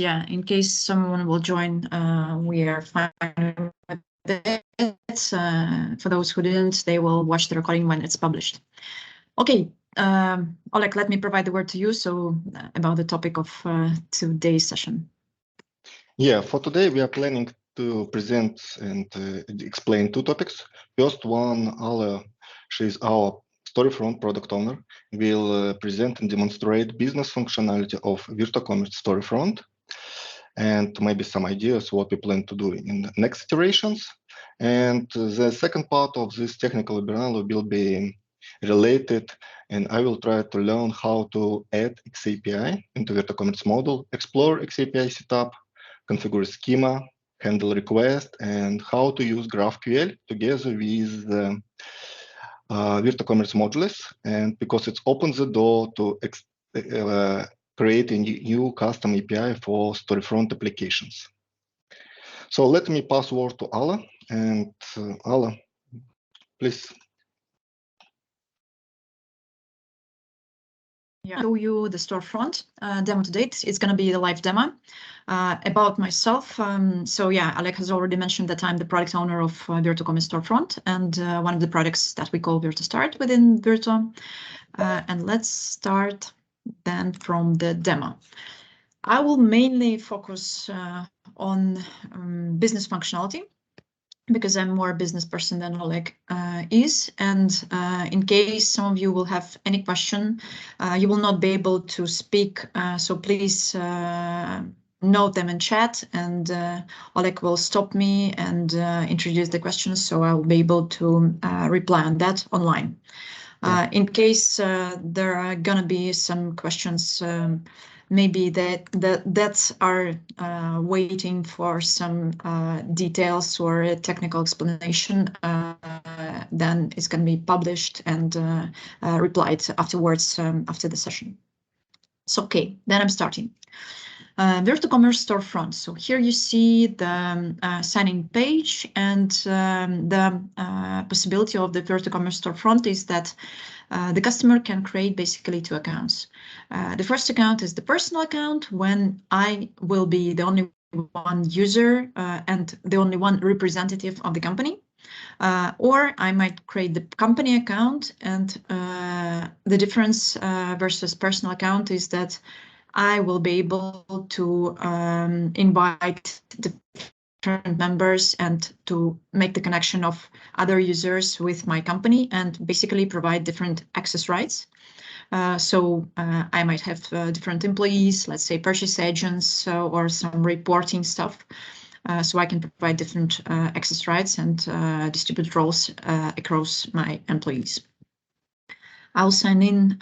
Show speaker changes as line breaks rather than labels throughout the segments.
yeah, in case someone will join, we are fine with it. For those who didn't, they will watch the recording when it's published. Okay, Oleg, let me provide the word to you. So about the topic of today's session.
Yeah, for today we are planning to present and explain two topics. First one, Alla, she's our Storefront product owner, will present and demonstrate business functionality of Virto Commerce Storefront and maybe some ideas what we plan to do in the next iterations. And the second part of this technical webinar will be related, and I will try to learn how to add xAPI into Virto Commerce model, explore xAPI setup, configure schema, handle request, and how to use GraphQL together with Virto Commerce modules. And because it opens the door to create a new custom API for Storefront applications. So let me pass word to Alla, and Alla, please.
Yeah, show you the storefront demo to date. It's going to be the live demo. About myself, so yeah, Oleg has already mentioned that I'm the product owner of Virto Commerce Storefront and one of the products that we call Virto Start within Virto. And let's start then from the demo. I will mainly focus on business functionality, because I'm more a business person than Oleg is. And in case some of you will have any question, you will not be able to speak. So please note them in chat, and Oleg will stop me and introduce the questions, so I'll be able to reply on that online. In case there are gonna be some questions, maybe that are waiting for some details or a technical explanation, then it's going to be published and replied afterwards after the session. So okay, then I'm starting. Virto Commerce Storefront. So here you see the sign-in page, and the possibility of the Virto Commerce Storefront is that the customer can create basically two accounts. The first account is the personal account, when I will be the only one user and the only one representative of the company. Or I might create the company account, and the difference versus personal account is that I will be able to invite different members and to make the connection of other users with my company and basically provide different access rights. So I might have different employees, let's say purchase agents or some reporting stuff. So I can provide different access rights and distribute roles across my employees. I'll sign in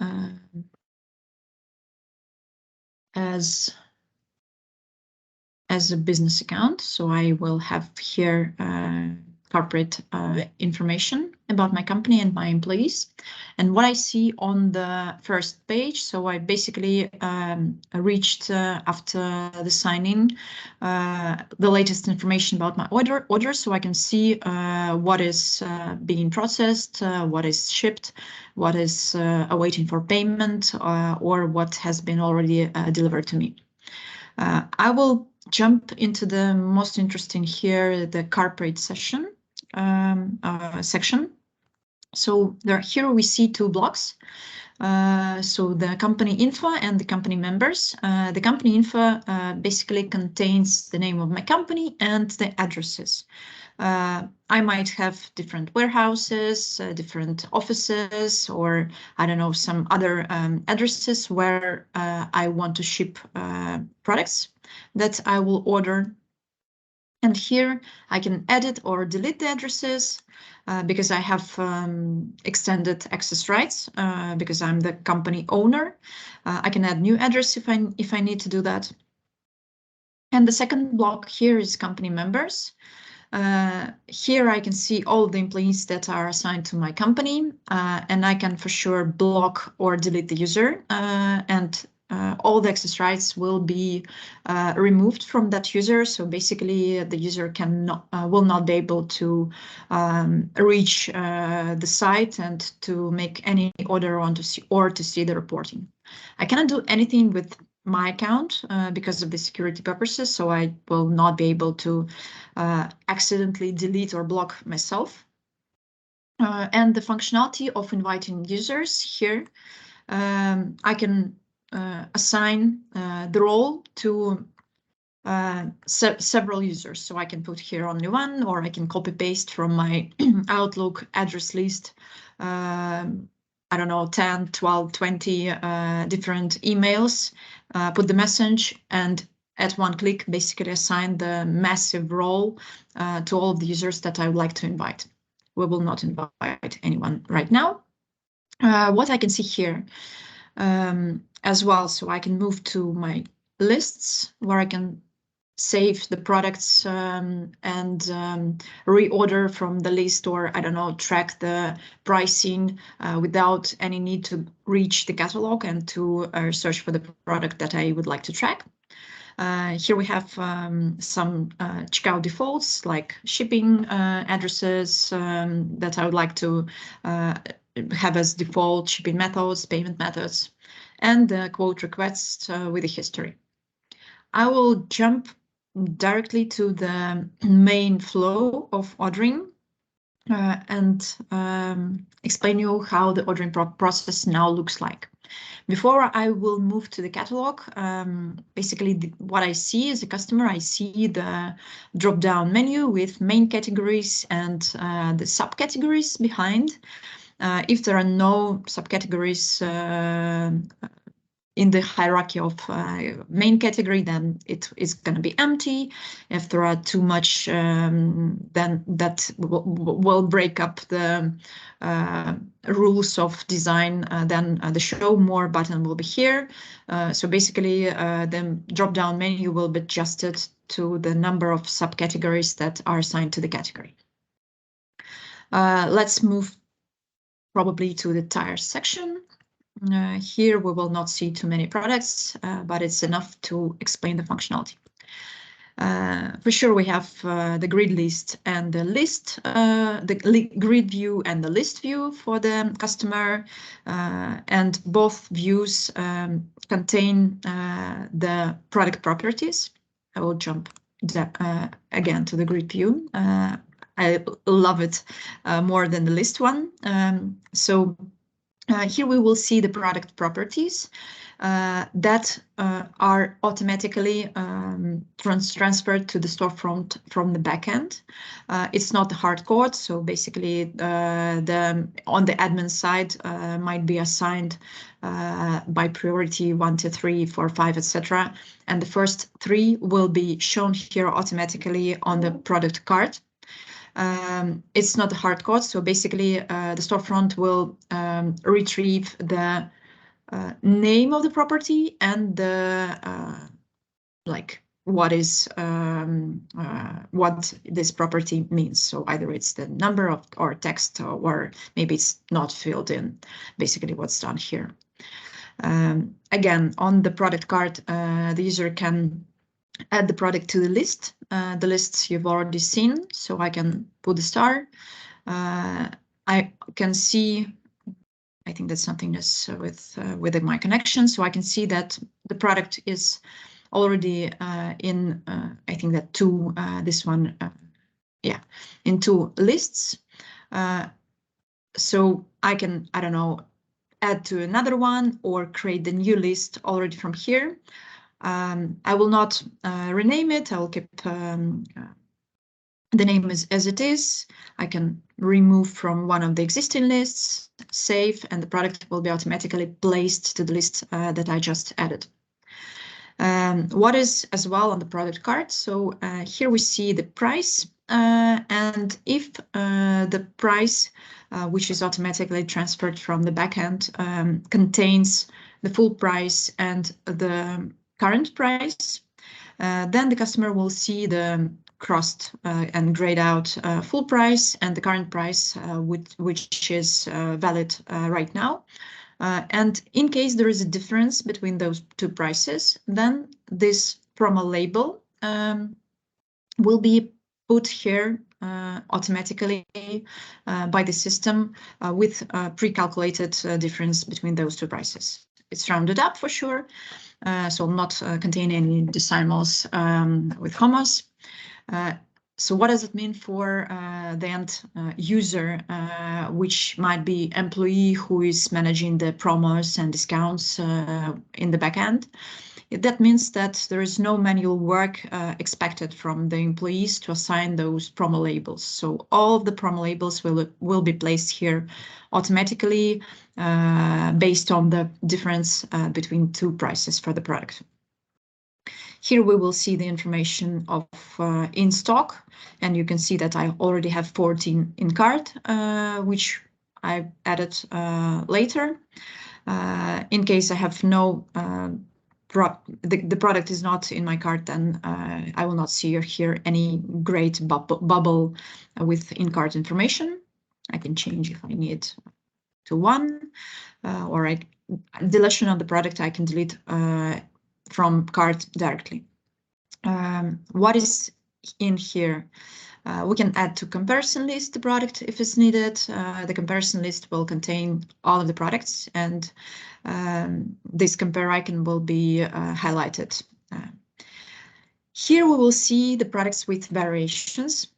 as a business account. So I will have here corporate information about my company and my employees. And what I see on the first page, so I basically reached after the sign-in the latest information about my order, so I can see what is being processed, what is shipped, what is awaiting for payment, or what has been already delivered to me. I will jump into the most interesting here, the corporate section. So here we see two blocks. So the company info and the company members. The company info basically contains the name of my company and the addresses. I might have different warehouses, different offices, or I don't know, some other addresses where I want to ship products that I will order. And here I can edit or delete the addresses because I have extended access rights because I'm the company owner. I can add new address if I need to do that. And the second block here is company members. Here I can see all the employees that are assigned to my company, and I can for sure block or delete the user, and all the access rights will be removed from that user. So basically the user will not be able to reach the site and to make any order or to see the reporting. I cannot do anything with my account because of the security purposes, so I will not be able to accidentally delete or block myself. And the functionality of inviting users here, I can assign the role to several users. So I can put here only one, or I can copy paste from my Outlook address list, I don't know, 10, 12, 20 different emails, put the message, and at one click, basically assign the massive role to all of the users that I would like to invite. We will not invite anyone right now. What I can see here as well, so I can move to my lists where I can save the products and reorder from the list, or I don't know, track the pricing without any need to reach the catalog and to search for the product that I would like to track. Here we have some checkout defaults like shipping addresses that I would like to have as default shipping methods, payment methods, and the quote requests with the history. I will jump directly to the main flow of ordering and explain you how the ordering process now looks like. Before I will move to the catalog, basically what I see as a customer, I see the drop-down menu with main categories and the subcategories behind. If there are no subcategories in the hierarchy of main category, then it is going to be empty. If there are too much, then that will break up the rules of design. Then the show more button will be here. So basically, the drop-down menu will be adjusted to the number of subcategories that are assigned to the category. Let's move probably to the tire section. Here we will not see too many products, but it's enough to explain the functionality. For sure, we have the grid list and the list, the grid view and the list view for the customer, and both views contain the product properties. I will jump again to the grid view. I love it more than the list one. Here we will see the product properties that are automatically transferred to the storefront from the backend. It's not the hard code, so basically on the admin side might be assigned by priority 1 to 3, 4, 5, etc. And the first 3 will be shown here automatically on the product card. It's not a hard code, so basically the storefront will retrieve the name of the property and the like what this property means. So either it's the number of or text, or maybe it's not filled in. Basically, what's done here. Again, on the product card, the user can add the product to the list. The lists you've already seen, so I can put the star. I can see, I think that's something that's with my connection, so I can see that the product is already in, I think that this one, yeah, in 2 lists. So I can, I don't know, add to another one or create the new list already from here. I will not rename it. I will keep the name as it is. I can remove from one of the existing lists, save, and the product will be automatically placed to the list that I just added. What is as well on the product card? So here we see the price, and if the price, which is automatically transferred from the backend, contains the full price and the current price, then the customer will see the crossed and grayed out full price and the current price, which is valid right now. And in case there is a difference between those 2 prices, then this promo label will be put here automatically by the system with a pre-calculated difference between those 2 prices. It's rounded up for sure. so will not contain any decimals with commas. So what does it mean for the end user, which might be employee who is managing the promos and discounts in the backend? That means that there is no manual work expected from the employees to assign those promo labels. So all of the promo labels will be placed here automatically based on the difference between two prices for the product. Here we will see the information of in stock, and you can see that I already have 14 in cart, which I added later. In case I have no, the product is not in my cart, then I will not see here any great bubble with in-cart information. I can change if I need to 1, or deletion of the product I can delete from cart directly. What is in here? We can add to comparison list the product if it's needed. The comparison list will contain all of the products, and this compare icon will be highlighted. Here we will see the products with variations.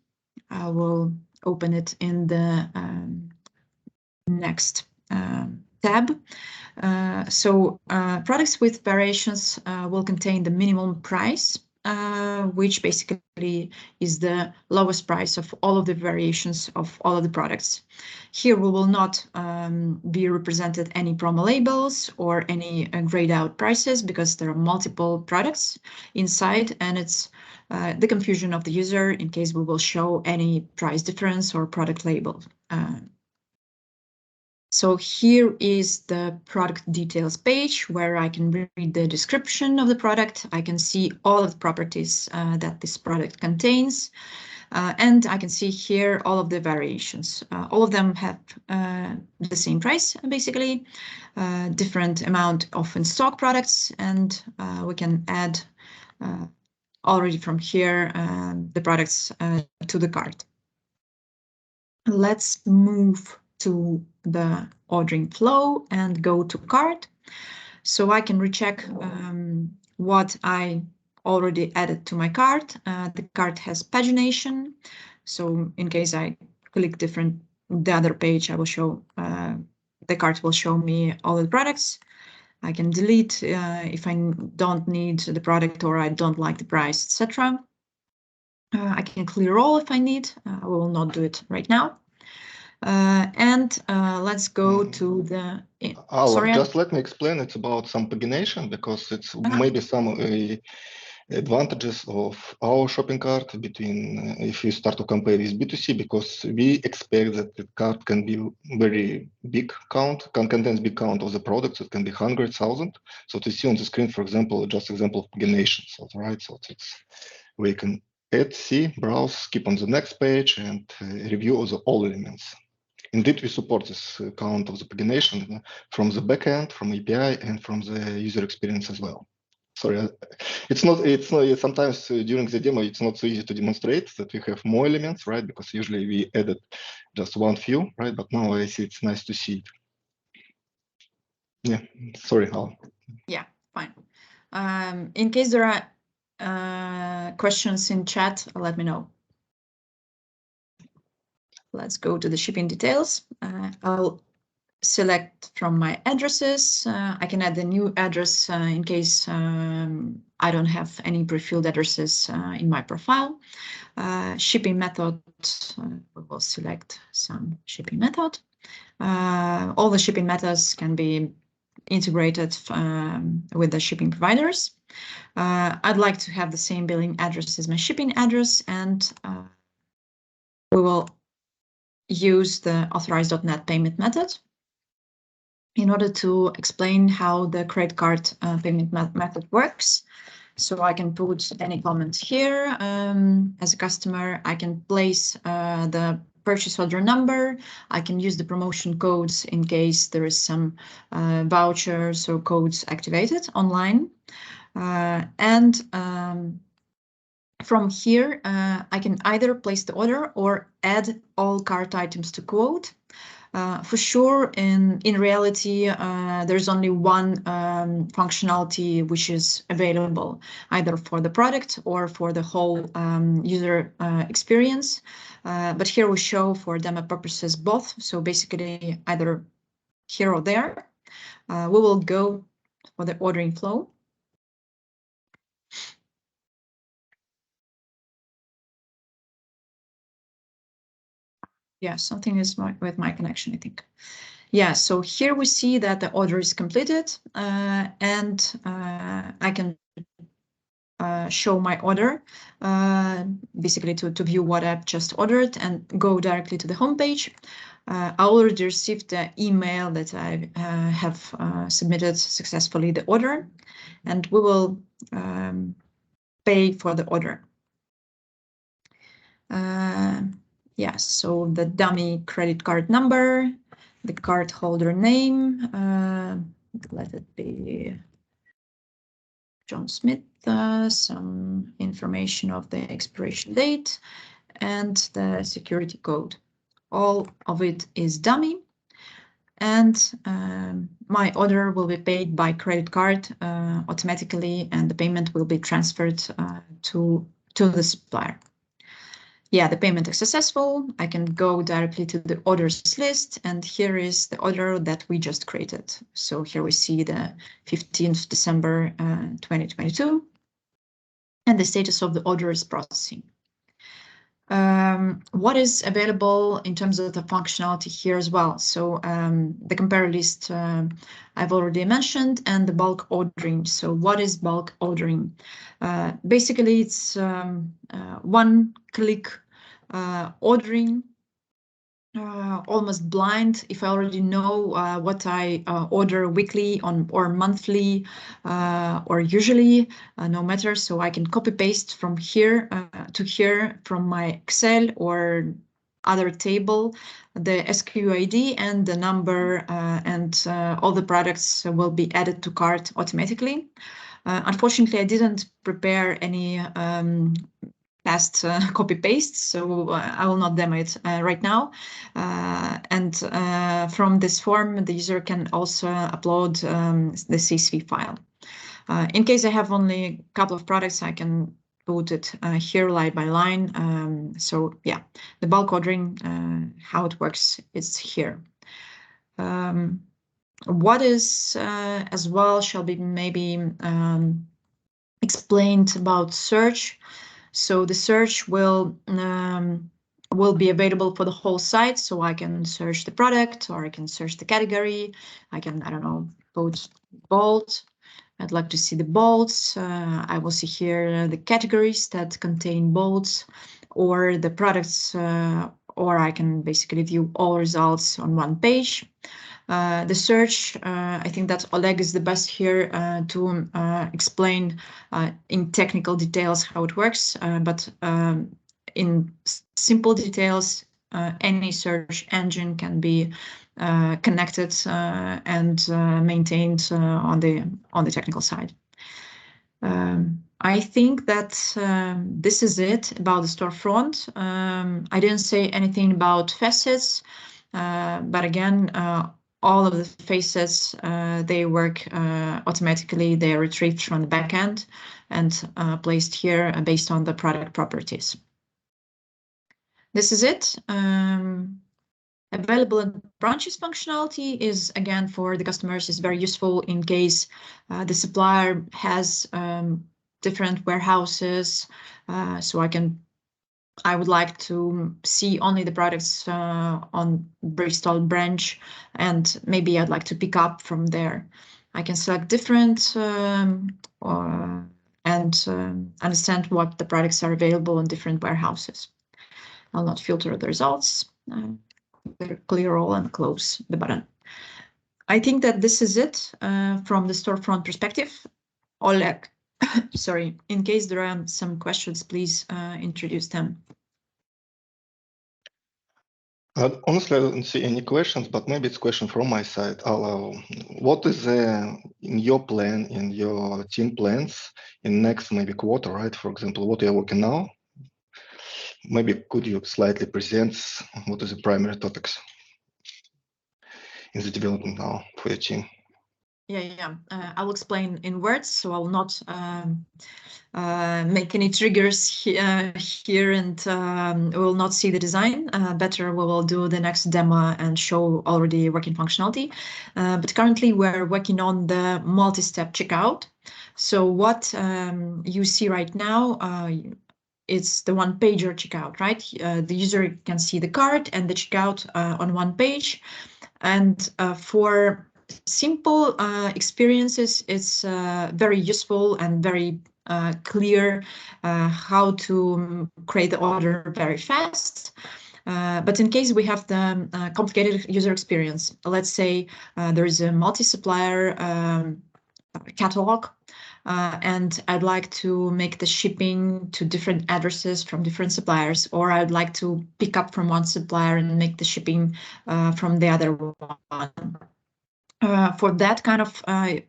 I will open it in the next tab. Products with variations will contain the minimum price, which basically is the lowest price of all of the variations of all of the products. Here we will not be represented any promo labels or any grayed out prices, because there are multiple products inside, and it's the confusion of the user in case we will show any price difference or product label. So here is the product details page where I can read the description of the product. I can see all of the properties that this product contains. And I can see here all of the variations. All of them have the same price, basically, different amount of in-stock products, and we can add already from here the products to the cart. Let's move to the ordering flow and go to cart. So I can recheck what I already added to my cart. The cart has pagination. So in case I click the other page, I will show, the cart will show me all the products. I can delete if I don't need the product or I don't like the price, etc. I can clear all if I need. I will not do it right now. Let's go to the.
Sorry, just let me explain. It's about some pagination, because it's maybe some advantages of our shopping cart between if you start to compare with B2C, because we expect that the cart can be very big count, contains big count of the products. It can be 100,000. So to see on the screen, for example, just example of pagination. So right, so it's we can add, see, browse, skip on the next page, and review all elements. Indeed, we support this count of the pagination from the backend, from API, and from the user experience as well. Sorry, it's not sometimes during the demo, it's not so easy to demonstrate that we have more elements, right? Because usually we added just one few, right? But now I see it's nice to see it. Yeah, sorry, Al.
Yeah, fine. In case there are questions in chat, let me know. Let's go to the shipping details. I'll select from my addresses. I can add the new address in case I don't have any pre-filled addresses in my profile. Shipping method, we will select some shipping method. All the shipping methods can be integrated with the shipping providers. I'd like to have the same billing address as my shipping address, and we will use the authorized.net payment method in order to explain how the credit card payment method works. So I can put any comments here. As a customer, I can place the purchase order number. I can use the promotion codes in case there is some vouchers or codes activated online. From here, I can either place the order or add all cart items to quote. For sure, in reality, there's only one functionality which is available either for the product or for the whole user experience. But here we show for demo purposes both. So basically either here or there. We will go for the ordering flow. Yeah, something is with my connection, I think. Yeah, so here we see that the order is completed, and I can show my order, basically to view what I've just ordered and go directly to the homepage. I already received the email that I have submitted successfully the order, and we will pay for the order. Yes, so the dummy credit card number, the card holder name, let it be John Smith, some information of the expiration date, and the security code. All of it is dummy, and my order will be paid by credit card automatically, and the payment will be transferred to the supplier. Yeah, the payment is successful. I can go directly to the orders list, and here is the order that we just created. So here we see the 15th December 2022, and the status of the order is processing. What is available in terms of the functionality here as well? So the compare list I've already mentioned, and the bulk ordering. So what is bulk ordering? Basically, it's one-click ordering, almost blind. If I already know what I order weekly or monthly or usually, no matter. So I can copy paste from here to here from my Excel or other table, the SKU ID and the number, and all the products will be added to cart automatically. Unfortunately, I didn't prepare any past copy paste, so I will not demo it right now. And from this form, the user can also upload the CSV file. In case I have only a couple of products, I can put it here line by line. So yeah, the bulk ordering, how it works is here. What is as well shall be maybe explained about search. So the search will be available for the whole site. So I can search the product, or I can search the category. I can, I don't know, put bolt. I'd like to see the bolts. I will see here the categories that contain bolts, or the products, or I can basically view all results on one page. The search, I think that Oleg is the best here to explain in technical details how it works, but in simple details, any search engine can be connected and maintained on the technical side. I think that this is it about the storefront. I didn't say anything about facets, but again, all of the facets, they work automatically. They are retrieved from the backend and placed here based on the product properties. This is it. Available in branches functionality is, again, for the customers, is very useful in case the supplier has different warehouses. So I would like to see only the products on Bristol branch, and maybe I'd like to pick up from there. I can select different and understand what the products are available in different warehouses. I'll not filter the results. Clear all and close the button. I think that this is it from the storefront perspective. Oleg, sorry, in case there are some questions, please introduce them.
Honestly, I don't see any questions, but maybe it's a question from my side. Alla, what is in your plan, in your team plans in next maybe quarter, right? For example, what you're working now? Maybe could you slightly present what is the primary topics? in the development now for your team?
Yeah. I'll explain in words, so I will not make any triggers here, and we will not see the design. Better, we will do the next demo and show already working functionality. But currently, we're working on the multi-step checkout. So what you see right now, it's the one-pager checkout, right? The user can see the cart and the checkout on one page. And for simple experiences, it's very useful and very clear how to create the order very fast. But in case we have the complicated user experience, let's say there is a multi-supplier catalog, and I'd like to make the shipping to different addresses from different suppliers, or I'd like to pick up from one supplier and make the shipping from the other one. For that kind of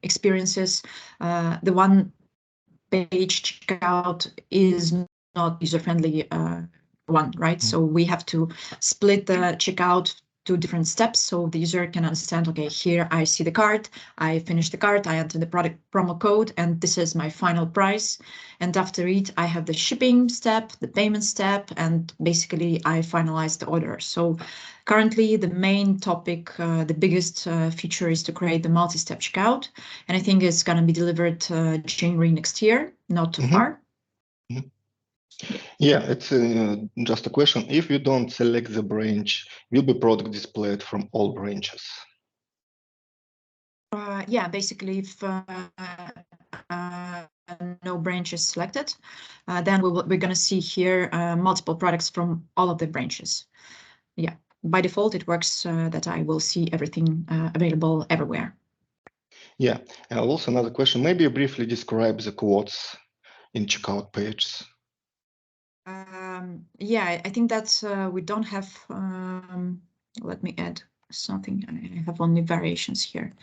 experiences, the one-page checkout is not user-friendly one, right? So we have to split the checkout to different steps so the user can understand, okay, here I see the cart, I finish the cart, I enter the product promo code, and this is my final price. And after it, I have the shipping step, the payment step, and basically I finalize the order. So currently the main topic, the biggest feature is to create the multi-step checkout. And I think it's going to be delivered January next year, not too far.
Yeah, it's just a question. If you don't select the branch, will be product displayed from all branches?
Yeah, basically, if no branch is selected, then we're going to see here multiple products from all of the branches. Yeah, by default, it works that I will see everything available everywhere.
Yeah, also another question. Maybe you briefly describe the quotes in checkout pages.
Yeah, I think that we don't have, let me add something. I have only variations here.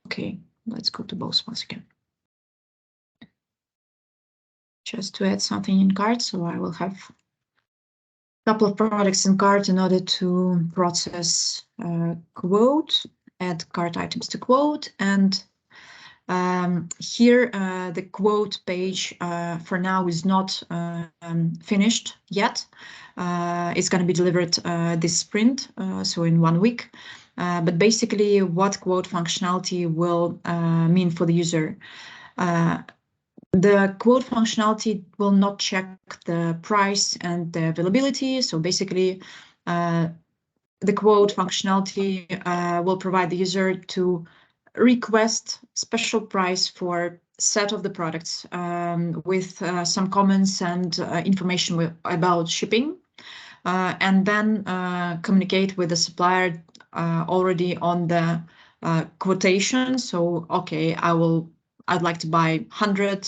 Okay, let's go to both once again. Just to add something in cart, so I will have a couple of products in cart in order to process quote, add cart items to quote, and here the quote page for now is not finished yet. It's going to be delivered this sprint, so in 1 week. But basically, what quote functionality will mean for the user? The quote functionality will not check the price and the availability. So basically, the quote functionality will provide the user to request special price for set of the products with some comments and information about shipping, and then communicate with the supplier already on the quotation. So, okay, I'd like to buy 100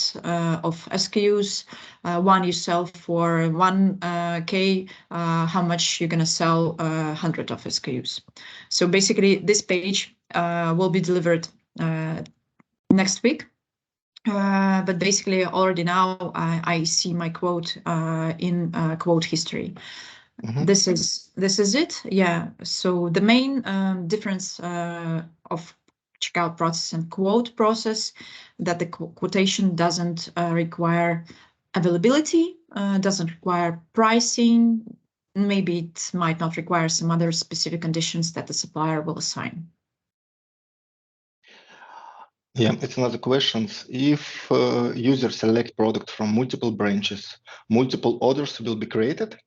of SKUs. One you sell for 1K. How much you're gonna sell 100 of SKUs? So basically, this page will be delivered next week. But basically, already now I see my quote in quote history. This is it. Yeah. So the main difference of checkout process and quote process, that the quotation doesn't require availability, doesn't require pricing. Maybe it might not require some other specific conditions that the supplier will assign.
Yeah, it's another question. If users select product from multiple branches, multiple orders will be created.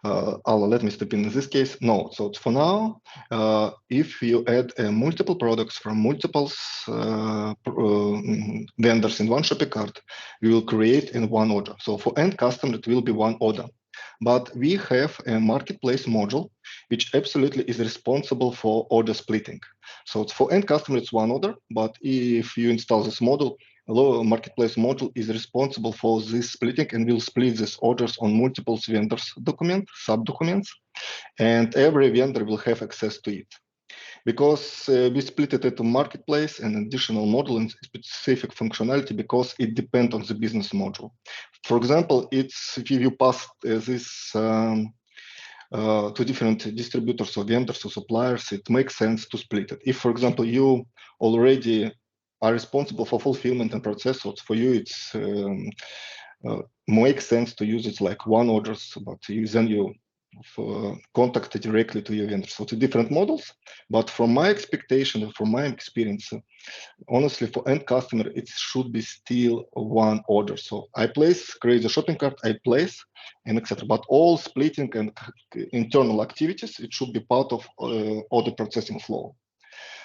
Alla, let me step in this case. No, so for now, if you add multiple products from multiple vendors in one shopping cart, you will create in one order. So for end customer, it will be one order. But we have a marketplace module, which absolutely is responsible for order splitting. So it's for end customer, it's one order, but if you install this module, the marketplace module is responsible for this splitting and will split these orders on multiple vendors sub-documents, and every vendor will have access to it. Because we split it into marketplace and additional module and specific functionality because it depends on the business module. For example, it's if you pass this to different distributors or vendors or suppliers, it makes sense to split it. If, for example, you already are responsible for fulfillment and processors, for you it's makes sense to use it like one orders, but then you contact directly to your vendors. So it's different models, but from my expectation and from my experience, honestly, for end customer, it should be still one order. So I create the shopping cart, I place, and etc. But all splitting and internal activities, it should be part of order processing flow.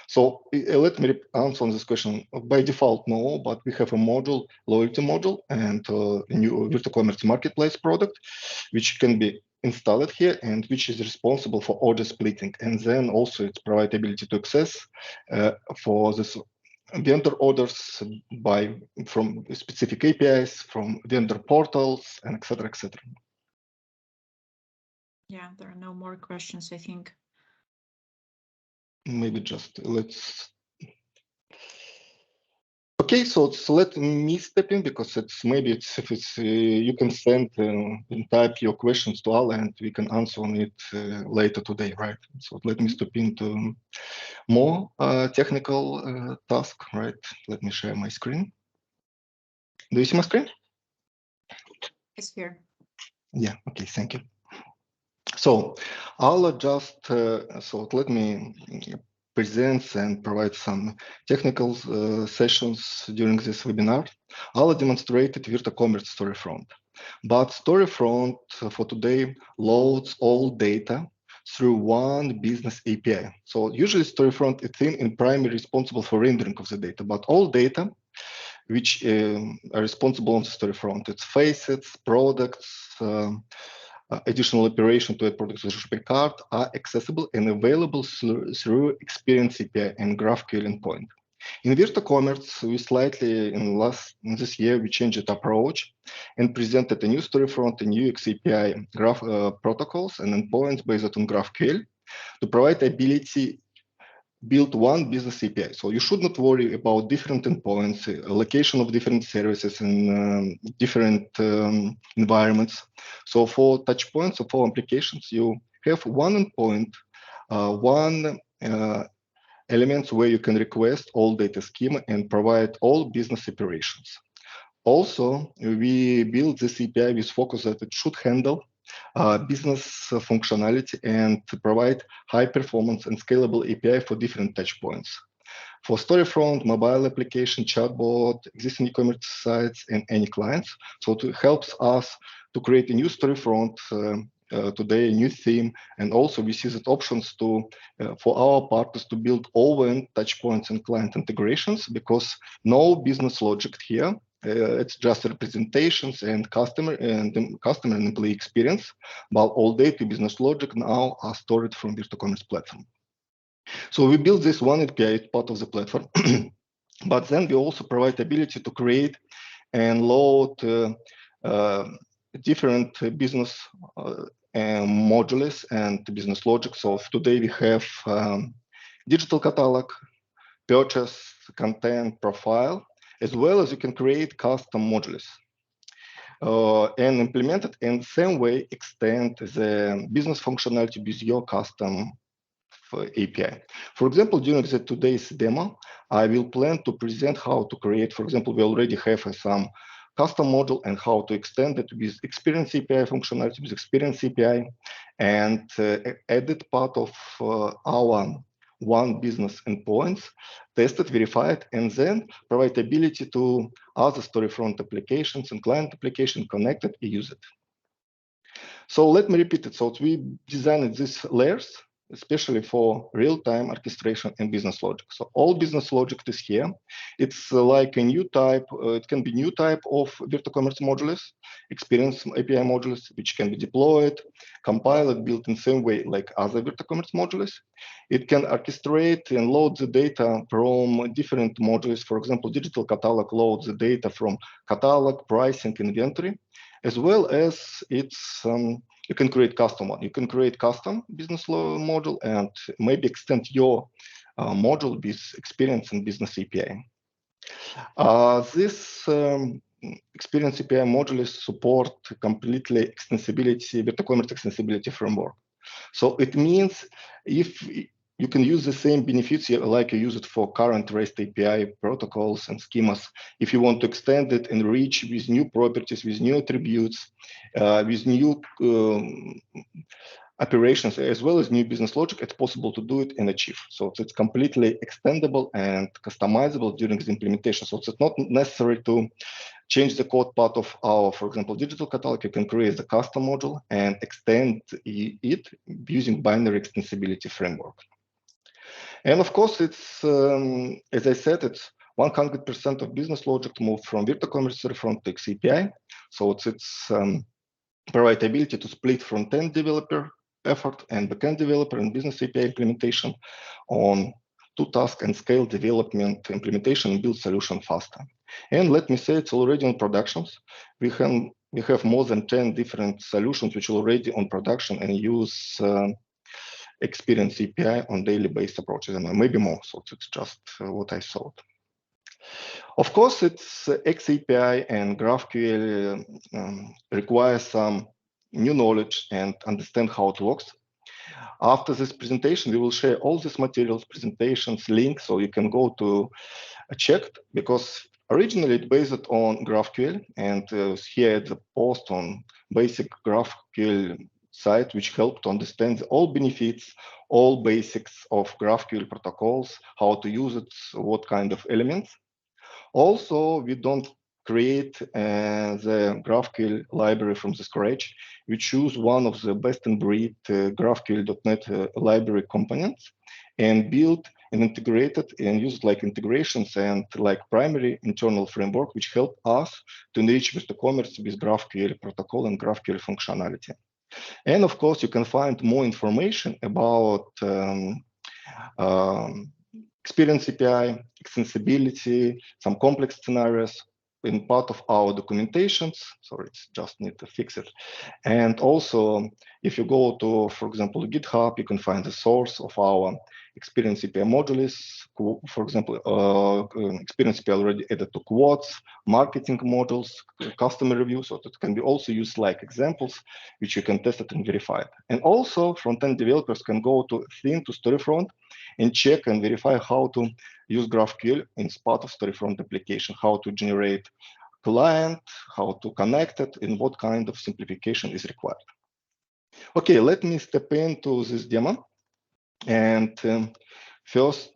So let me answer on this question. By default, no, but we have a module, loyalty module, and a new Virto Commerce marketplace product, which can be installed here and which is responsible for order splitting. And then also it provides ability to access for this vendor orders from specific APIs, from vendor portals, and et cetera, et cetera.
Yeah, there are no more questions, I think.
Maybe just let's. Okay, so let me step in because you can send and type your questions to Alla and we can answer on it later today, right? So let me step into more technical task, right? Let me share my screen. Do you see my screen?
It's here.
Yeah. Okay. Thank you. So Alla just so let me present and provide some technical sessions during this webinar. Alla demonstrated Virto Commerce Storefront, but Storefront for today loads all data through one business API. So usually Storefront is in primary responsible for rendering of the data, but all data which are responsible on the Storefront, it's facets, products, additional operation to add products to the shopping cart are accessible and available through Experience API and GraphQL endpoint. In Virto Commerce, we slightly in this year we changed the approach and presented a new Storefront and UX API graph protocols and endpoints based on GraphQL to provide ability build one business API. So you should not worry about different endpoints, allocation of different services in different environments. So for touch points or for applications, you have one endpoint, one elements where you can request all data schema and provide all business operations. Also, we built this API with focus that it should handle business functionality and to provide high performance and scalable API for different touch points. For Storefront, mobile application, chatbot, existing e-commerce sites, and any clients. So it helps us to create a new Storefront today, a new theme, and also we see that options to for our partners to build all-end touch points and client integrations because no business logic here. It's just representations and customer and employee experience, while all data business logic now are stored from Virto Commerce platform. So we built this one API as part of the platform, but then we also provide ability to create and load different business modules and business logic. So today we have digital catalog, purchase, content, profile, as well as you can create custom modules and implement it in the same way, extend the business functionality with your custom API. For example, during today's demo, I will plan to present how to create, for example, we already have some custom module and how to extend it with Experience API functionality with Experience API and added part of our one business endpoints, tested, verified, and then provide ability to other Storefront applications and client application connected and use it. So let me repeat it. So we designed these layers, especially for real-time orchestration and business logic. So all business logic is here. It's like a new type, it can be new type of Virto Commerce modules, Experience API modules, which can be deployed, compiled, built in the same way like other Virto Commerce modules. It can orchestrate and load the data from different modules. For example, digital catalog loads the data from catalog, pricing, inventory, as well as it's you can create custom one. You can create custom business module and maybe extend your module with Experience and Business API. This Experience API modules support completely extensibility, Virto Commerce extensibility framework. So it means if you can use the same benefits like you use it for current REST API protocols and schemas. If you want to extend it and reach with new properties, with new attributes, with new operations, as well as new business logic, it's possible to do it in achieve. So it's completely extendable and customizable during the implementation. So it's not necessary to change the code part of our, for example, digital catalog. You can create the custom module and extend it using binary extensibility framework. And of course, it's, as I said, it's 100% of business logic to move from Virto Commerce Storefront to xAPI. So it's provide ability to split front-end developer effort and backend developer and business API implementation on two tasks and scale development, implementation, and build solution faster. And let me say, it's already on productions. We have more than 10 different solutions which are already on production and use experience API on daily based approaches, and maybe more. So it's just what I thought. Of course, it's xAPI and GraphQL require some new knowledge and understand how it works. After this presentation, we will share all these materials, presentations, links, so you can go to check, because originally it based on GraphQL, and here at the post on basic GraphQL site, which helped to understand all benefits, all basics of GraphQL protocols, how to use it, what kind of elements. Also, we don't create the GraphQL library from the scratch. We choose one of the best-in-breed GraphQL.NET library components and build and integrate it and use like integrations and like primary internal framework, which help us to enrich Virto Commerce with GraphQL protocol and GraphQL functionality. And of course, you can find more information about experience API, extensibility, some complex scenarios in part of our documentations. Sorry, it's just need to fix it. And also, if you go to, for example, GitHub, you can find the source of our experience API modules. For example, experience API already added to quotes, marketing modules, customer reviews. So it can be also used like examples, which you can test it and verify it. And also, front-end developers can go to Theme to Storefront and check and verify how to use GraphQL in part of Storefront application, how to generate client, how to connect it, and what kind of simplification is required. Okay, let me step into this demo. And first,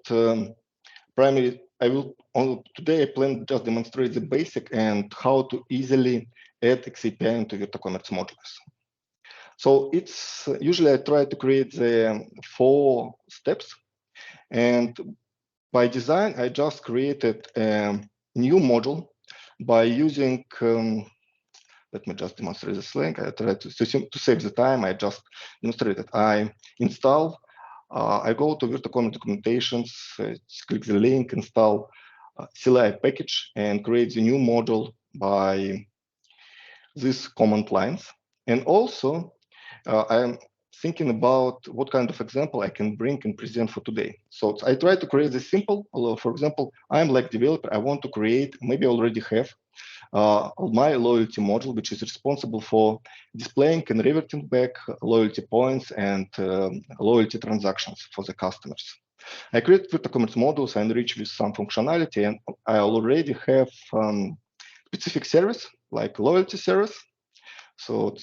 primary, today I plan to just demonstrate the basic and how to easily add xAPI into Virto Commerce modules. So it's usually I try to create the 4 steps. And by design, I just created a new module by using, let me just demonstrate this link. I try to save the time. I just demonstrated. I install, I go to Virto Commerce documentations, click the link, install CLI package, and create the new module by these command lines. And also, I'm thinking about what kind of example I can bring and present for today. So I try to create this simple. For example, I'm like developer. I want to create, maybe I already have my loyalty module, which is responsible for displaying and reverting back loyalty points and loyalty transactions for the customers. I create Virto Commerce modules and enrich with some functionality, and I already have specific service like loyalty service. So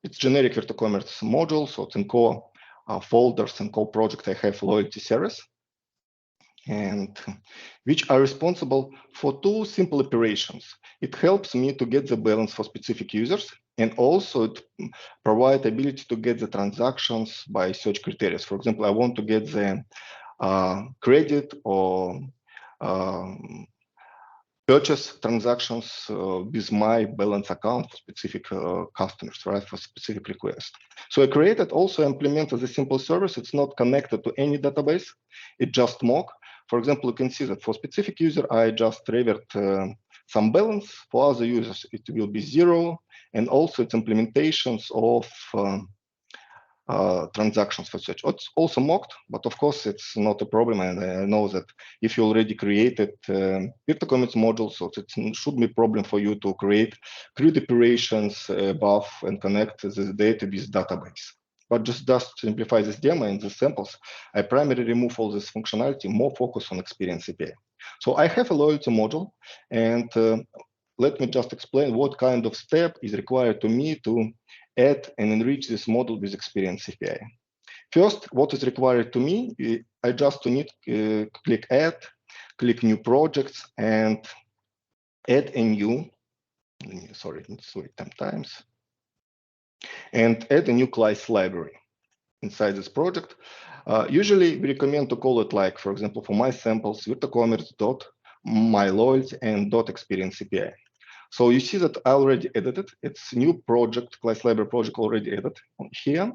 it's generic Virto Commerce module. So it's in core folders and core project. I have loyalty service, and which are responsible for 2 simple operations. It helps me to get the balance for specific users, and also it provides ability to get the transactions by search criteria. For example, I want to get the credit or purchase transactions with my balance account for specific customers, right, for specific requests. So I created, also implemented a simple service. It's not connected to any database. It just mock. For example, you can see that for specific user, I just revert some balance. For other users, it will be 0. And also it's implementations of transactions for such. It's also mocked, but of course it's not a problem. And I know that if you already created Virto Commerce modules, so it should be a problem for you to create CRUD operations above and connect the data with database. But just to simplify this demo and the samples, I primarily remove all this functionality, more focus on Experience API. So I have a loyalty module, and let me just explain what kind of step is required to me to add and enrich this model with Experience API. First, what is required to me, I just need to click Add, click New Projects, and add a new, sorry, let's wait 10 times, and add a new class library inside this project. Usually, we recommend to call it like, for example, for my samples, Virto Commerce .myloyalty and .experience API. So you see that I already edited. It's new project, class library project already added here.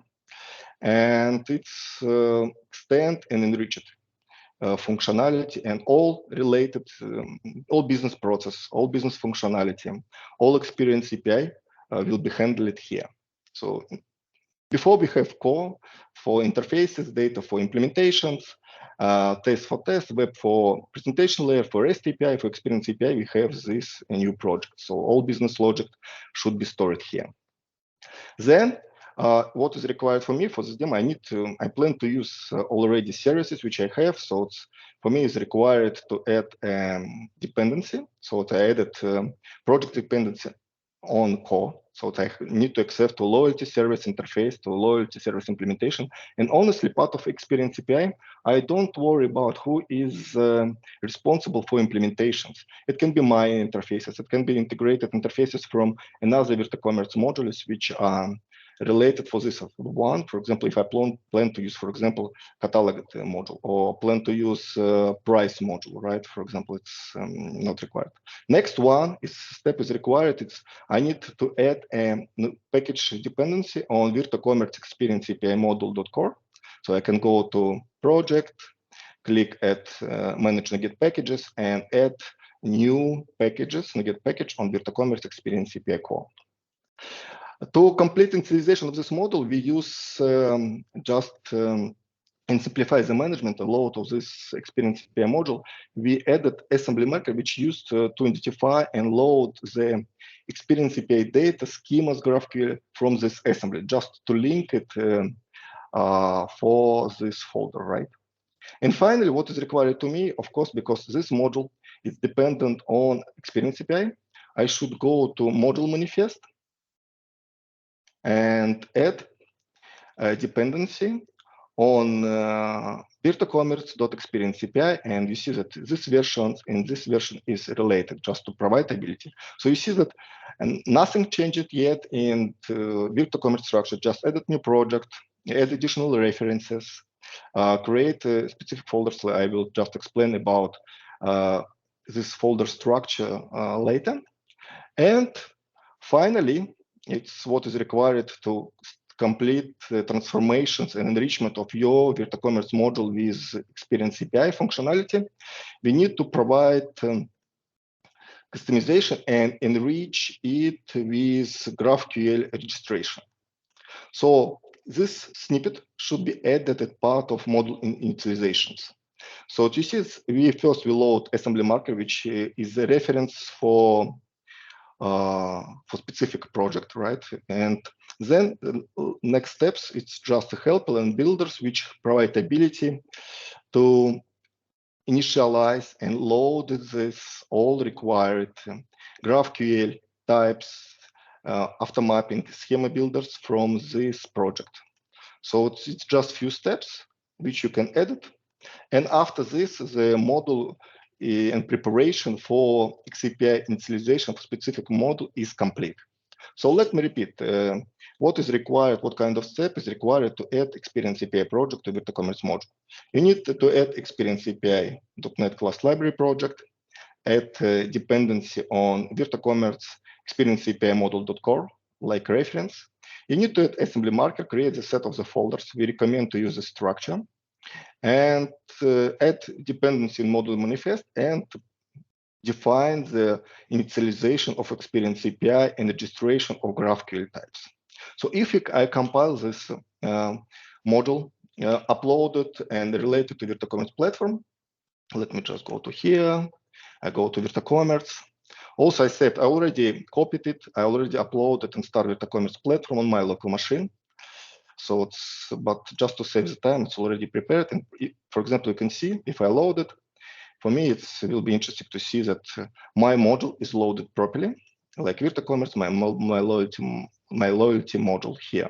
And it's extend and enriched functionality and all related, all business process, all business functionality, all Experience API will be handled here. So before we have core for interfaces, data for implementations, test for test, web for presentation layer, for REST API, for Experience API, we have this new project. So all business logic should be stored here. Then what is required for me for this demo? I plan to use already services which I have. So it's, for me, it's required to add dependency. So I added project dependency on core. So I need to accept to loyalty service interface, to loyalty service implementation. And honestly, part of Experience API, I don't worry about who is responsible for implementations. It can be my interfaces. It can be integrated interfaces from another Virto Commerce modules, which are related for this one. For example, if I plan to use, for example, catalog module, or plan to use price module, right? For example, it's not required. Next one step is required. It's I need to add a package dependency on Virto Commerce Experience API module.core. So I can go to project, click at manage NuGet packages, and add new packages, NuGet package on Virto Commerce Experience API core. To complete initialization of this model, we use and simplify the management and load of this Experience API module. We added assembly marker, which used to identify and load the Experience API data, schemas, GraphQL from this assembly, just to link it for this folder, right? And finally, what is required to me, of course, because this module is dependent on Experience API, I should go to module manifest and add a dependency on Virto Commerce.Experience API, and you see that this version and this version is related, just to provide ability. So you see that nothing changed yet in Virto Commerce structure, just added new project, add additional references, create specific folders. I will just explain about this folder structure later. And finally, it's what is required to complete the transformations and enrichment of your Virto Commerce module with Experience API functionality. We need to provide customization and enrich it with GraphQL registration. So this snippet should be added as part of module initializations. So this is, we load assembly marker, which is a reference for specific project, right? And then the next steps, it's just helper and builders, which provide ability to initialize and load this all required GraphQL types, after mapping schema builders from this project. So it's just few steps which you can edit. And after this, the module and preparation for xAPI initialization of specific module is complete. So let me repeat, what is required, what kind of step is required to add Experience API project to Virto Commerce module. You need to add Experience API.NET class library project, add dependency on Virto Commerce Experience API module.core, like reference. You need to add assembly marker, create the set of the folders. We recommend to use the structure, and add dependency in module manifest, and define the initialization of Experience API and registration of GraphQL types. So if I compile this module, uploaded and related to Virto Commerce platform, let me just go to here. I go to Virto Commerce. Also, I said I already copied it. I already uploaded and started Virto Commerce platform on my local machine. So it's, but just to save the time, it's already prepared. And for example, you can see if I load it, for me, it will be interesting to see that my module is loaded properly, like Virto Commerce, my loyalty module here.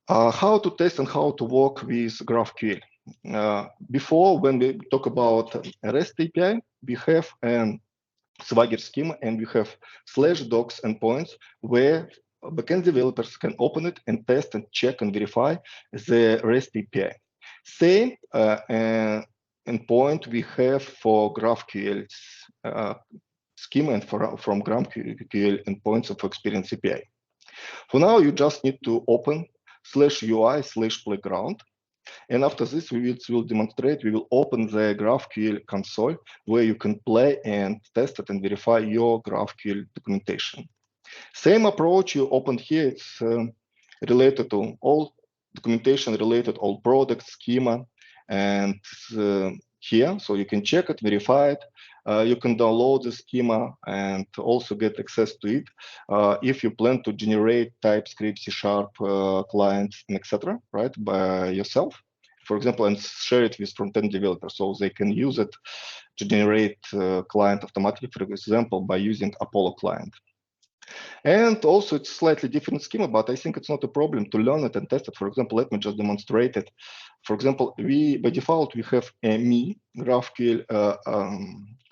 How to test and how to work with GraphQL. Before, when we talk about REST API, we have a Swagger schema and we have /docs endpoints where backend developers can open it and test and check and verify the REST API. Same endpoint we have for GraphQL schema and from GraphQL endpoints of Experience API. For now, you just need to open /UI/playground. And after this, we will demonstrate, we will open the GraphQL console where you can play and test it and verify your GraphQL documentation. Same approach you opened here, it's related to all documentation related, all products, schema, and here, so you can check it, verify it. You can download the schema and also get access to it if you plan to generate TypeScript, C# clients, and etc. Right, by yourself, for example, and share it with front-end developers so they can use it to generate client automatically, for example, by using Apollo client. And also it's slightly different schema, but I think it's not a problem to learn it and test it. For example, let me just demonstrate it. For example, by default, we have a me GraphQL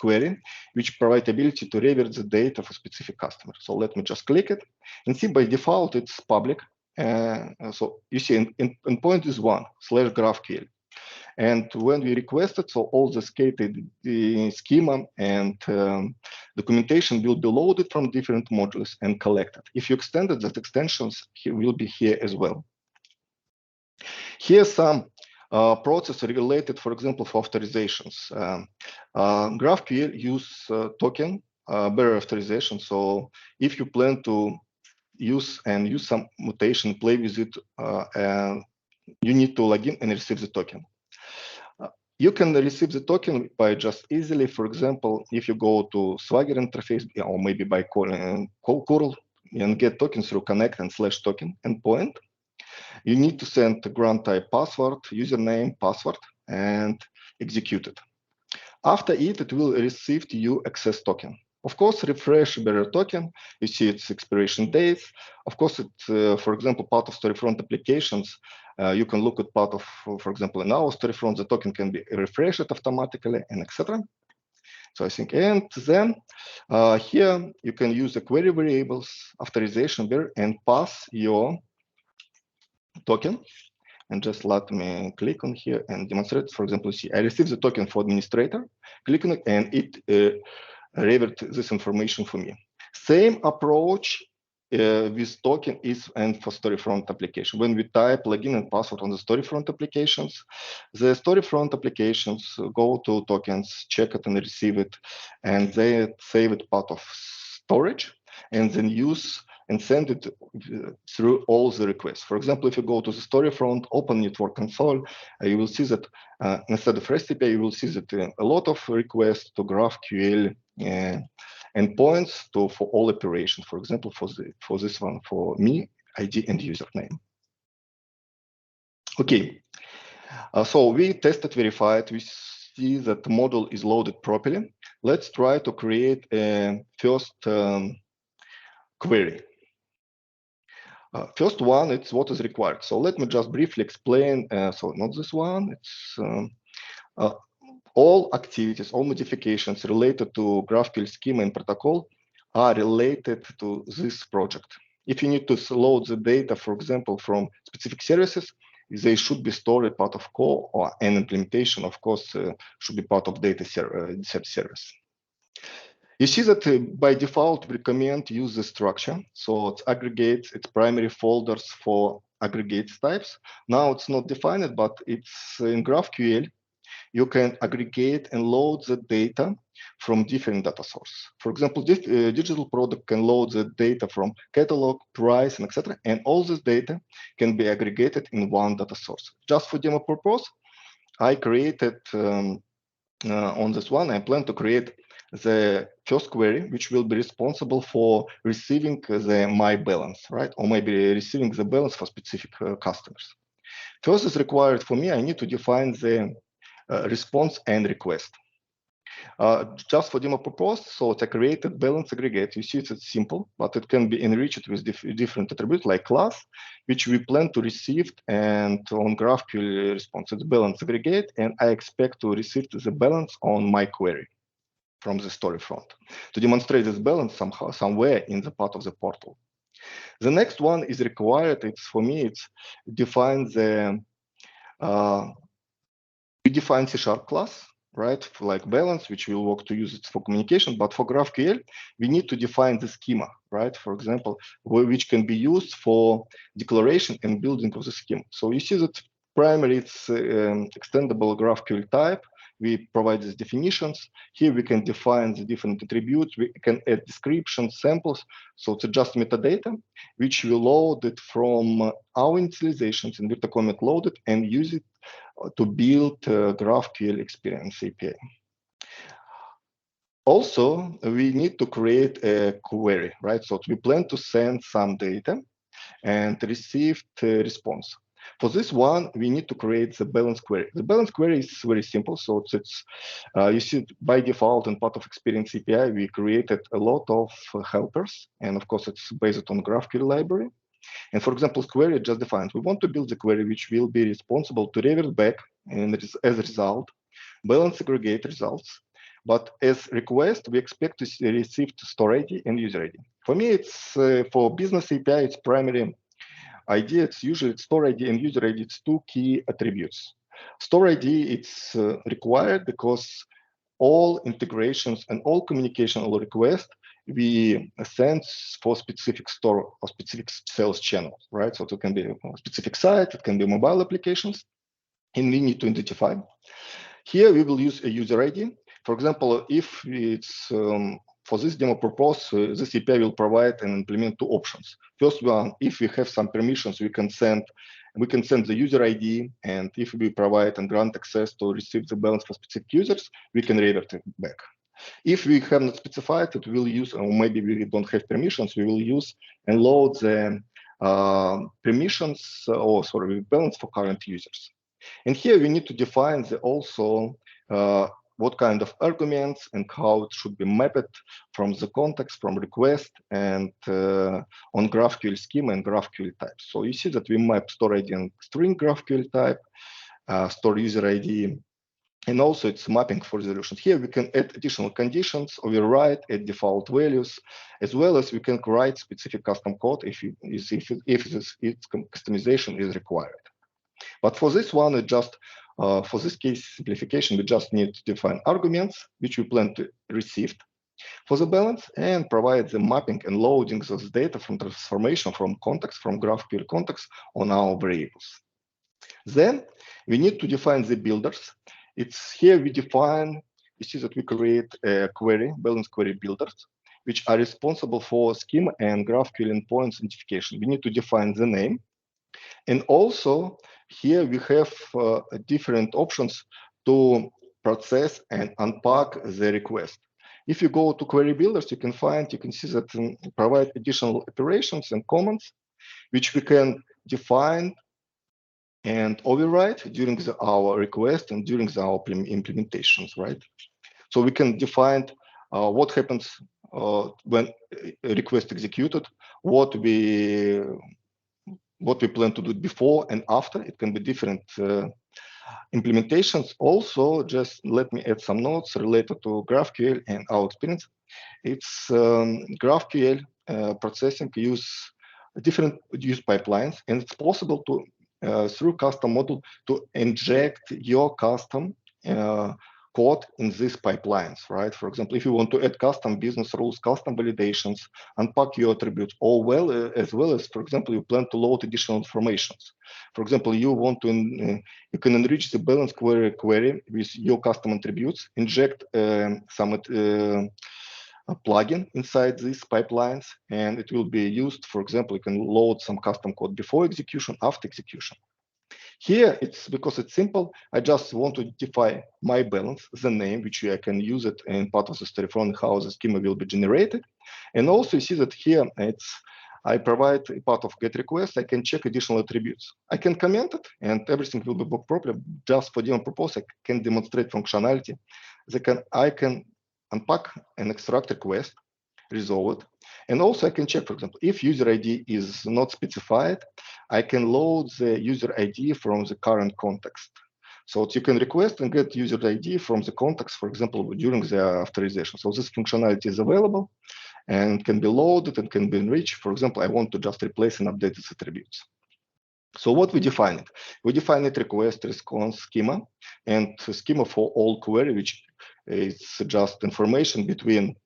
query, which provides ability to revert the data for specific customer. So let me just click it and see by default, it's public. So you see endpoint is /GraphQL. And when we request it, so all the skated schema and documentation will be loaded from different modules and collected. If you extended that, extensions will be here as well. Here's some process related, for example, for authorizations. GraphQL use token bearer authorization. So if you plan to use some mutation, play with it, you need to log in and receive the token. You can receive the token by just easily, for example, if you go to Swagger interface, or maybe by calling curl and get token through connect and /token endpoint. You need to send the grant type password, username, password, and execute it. After it will receive to you access token. Of course, refresh bearer token, you see its expiration dates. Of course, it's, for example, part of Storefront applications. You can look at part of, for example, in our Storefront, the token can be refreshed automatically and etc. So I think, and then here you can use the query variables, authorization bearer, and pass your token. And just let me click on here and demonstrate. For example, you see, I received the token for administrator, click on it, and it revert this information for me. Same approach with token is and for Storefront application. When we type login and password on the Storefront applications, the Storefront applications go to tokens, check it and receive it, and they save it part of storage, and then use and send it through all the requests. For example, if you go to the Storefront, open network console, you will see that instead of REST API, you will see that a lot of requests to GraphQL endpoints for all operations. For example, for this one, for me, ID and username. Okay, so we tested, verified, we see that the model is loaded properly. Let's try to create a first query. First one, it's what is required. So let me just briefly explain. So not this one, it's all activities, all modifications related to GraphQL schema and protocol are related to this project. If you need to load the data, for example, from specific services, they should be stored as part of core, or an implementation, of course, should be part of data service. You see that by default, we recommend use the structure. So it aggregates its primary folders for aggregates types. Now it's not defined, but it's in GraphQL. You can aggregate and load the data from different data sources. For example, digital product can load the data from catalog, price, and etc. And all this data can be aggregated in one data source. Just for demo purpose, I created on this one, I plan to create the first query, which will be responsible for receiving the my balance, right? Or maybe receiving the balance for specific customers. First is required for me, I need to define the response and request. Just for demo purpose, so it's a created balance aggregate. You see it's simple, but it can be enriched with different attributes like class, which we plan to receive, and on GraphQL response, it's balance aggregate, and I expect to receive the balance on my query from the storefront to demonstrate this balance somehow, somewhere in the part of the portal. The next one is required. It's for me, it's define the we define C# class, right? For like balance, which we'll work to use it for communication, but for GraphQL, we need to define the schema, right? For example, which can be used for declaration and building of the schema. So you see that primary, it's extendable GraphQL type. We provide these definitions. Here we can define the different attributes. We can add descriptions, samples. So it's just metadata, which we load it from our initializations in Virto Commerce loaded and use it to build GraphQL experience API. Also, we need to create a query, right? So we plan to send some data and receive the response. For this one, we need to create the balance query. The balance query is very simple. So it's you see by default in part of Experience API, we created a lot of helpers. And of course, it's based on GraphQL library. And for example, query just defines, we want to build the query which will be responsible to revert back, and as a result, balance aggregate results. But as request, we expect to receive store ID and user ID. For me, it's for business API, it's primary idea. It's usually store ID and user ID. It's two key attributes. Store ID, it's required because all integrations and all communication or requests we send for specific store or specific sales channel, right? So it can be a specific site, it can be mobile applications, and we need to identify. Here we will use a user ID. For example, if it's for this demo purpose, this API will provide and implement two options. First one, if we have some permissions, we can send the user ID, and if we provide and grant access to receive the balance for specific users, we can revert it back. If we have not specified it, we'll use, or maybe we don't have permissions, we will use and load the permissions, balance for current users. And here we need to define also what kind of arguments and how it should be mapped from the context, from request, and on GraphQL schema and GraphQL types. So you see that we map store ID and string GraphQL type, store user ID, and also it's mapping for resolution. Here we can add additional conditions, override, add default values, as well as we can write specific custom code if its customization is required. But for this one, it just for this case simplification, we just need to define arguments which we plan to receive for the balance and provide the mapping and loading of data from transformation from context, from GraphQL context on our variables. Then we need to define the builders. It's here we define, you see that we create a query, balance query builders, which are responsible for schema and GraphQL endpoint identification. We need to define the name. And also here we have different options to process and unpack the request. If you go to query builders, you can see that provide additional operations and comments, which we can define and override during our request and during our implementations, right? So we can define what happens when a request executed, what we plan to do before and after. It can be different implementations. Also, just let me add some notes related to GraphQL and our experience. It's GraphQL processing use pipelines, and it's possible to through custom model to inject your custom code in these pipelines, right? For example, if you want to add custom business rules, custom validations, unpack your attributes, as well as, for example, you plan to load additional informations. For example, you want to, you can enrich the balance query with your custom attributes, inject some a plugin inside these pipelines, and it will be used. For example, you can load some custom code before execution, after execution. Here, it's because it's simple. I just want to define my balance, the name, which I can use it in part of the storefront, how the schema will be generated. And also you see that here I provide a part of get request. I can check additional attributes. I can comment it and everything will be work properly. Just for demo purpose, I can demonstrate functionality. I can unpack and extract request, resolve it. And also I can check, for example, if user ID is not specified, I can load the user ID from the current context. So you can request and get user ID from the context, for example, during the authorization. So this functionality is available and can be loaded and can be enriched. For example, I want to just replace and update its attributes. So what we define it? We define it request response schema and schema for all query, which is just information between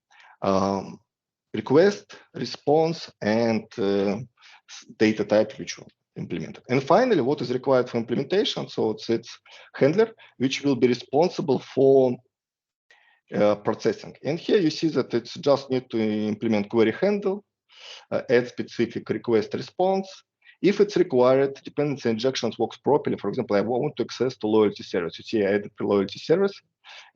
request, response, and data type which will implemented. And finally, what is required for implementation? So it's handler, which will be responsible for processing. And here you see that it's just need to implement query handle, add specific request response. If it's required, dependency injections works properly. For example, I want to access to loyalty service. You see, I added the loyalty service,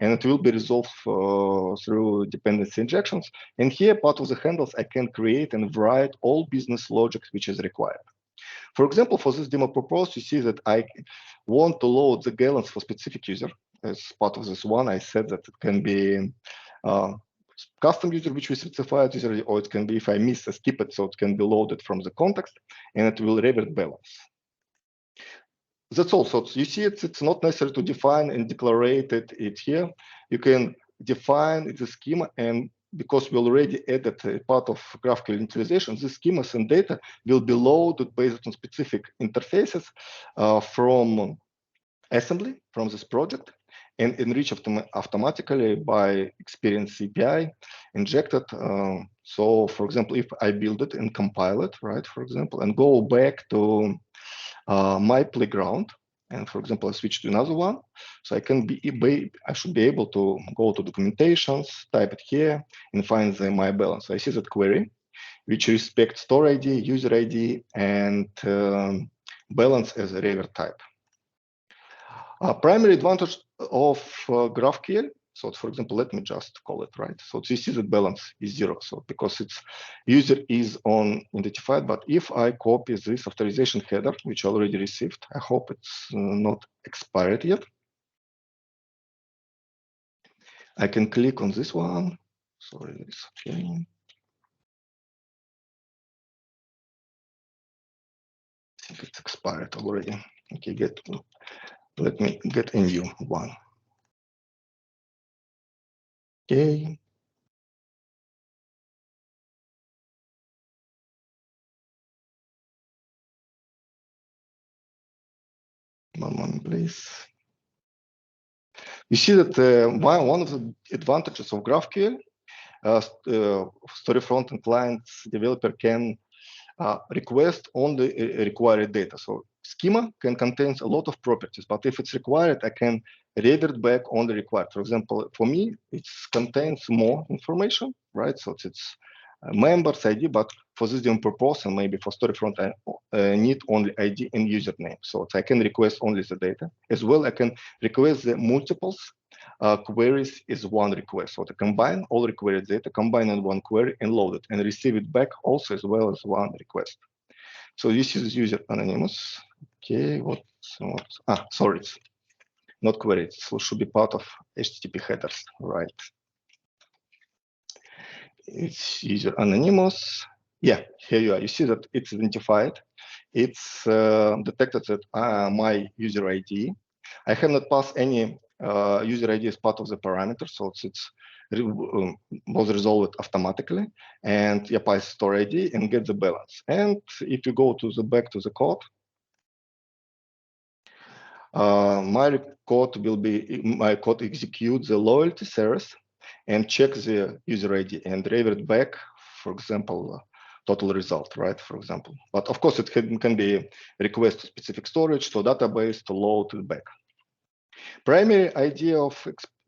and it will be resolved through dependency injections. And here, part of the handles, I can create and write all business logic which is required. For example, for this demo purpose, you see that I want to load the gallons for specific user. As part of this one, I said that it can be custom user, which we specified user, or it can be if I miss a skip it, so it can be loaded from the context, and it will revert balance. That's all. So you see, it's not necessary to define and declare it here. You can define the schema, and because we already added a part of graphical initialization, the schemas and data will be loaded based on specific interfaces from assembly from this project and enriched automatically by experience API injected. So for example, if I build it and compile it, right, for example, and go back to my playground, and for example, I switch to another one, so I should be able to go to documentations, type it here, and find my balance. So I see that query, which respects store ID, user ID, and balance as a revert type. Primary advantage of GraphQL. So for example, let me just call it, right? So you see that balance is 0. So because its user is unidentified, but if I copy this authorization header, which I already received, I hope it's not expired yet. I can click on this one. Sorry, it's okay. I think it's expired already. Okay, let me get a new one. Okay. One moment, please. You see that one of the advantages of GraphQL, Storefront and clients developer can request only required data. So schema can contain a lot of properties, but if it's required, I can revert back only required. For example, for me, it contains more information, right? So it's members ID, but for this demo purpose and maybe for Storefront, I need only ID and username. So I can request only the data. As well, I can request the multiples queries is one request. So to combine all required data, combine in one query and load it and receive it back also as well as one request. So this is user anonymous. Okay, sorry, it's not query. It should be part of HTTP headers, right? It's user anonymous. Yeah, here you are. You see that it's identified. It's detected that my user ID. I have not passed any user ID as part of the parameter, so it's was resolved automatically. And you pass store ID and get the balance. And if you go to the back to the code, my code executes the loyalty service and check the user ID and revert back, for example, total result, right? For example, but of course it can be request to specific storage, to database, to load it back. Primary idea of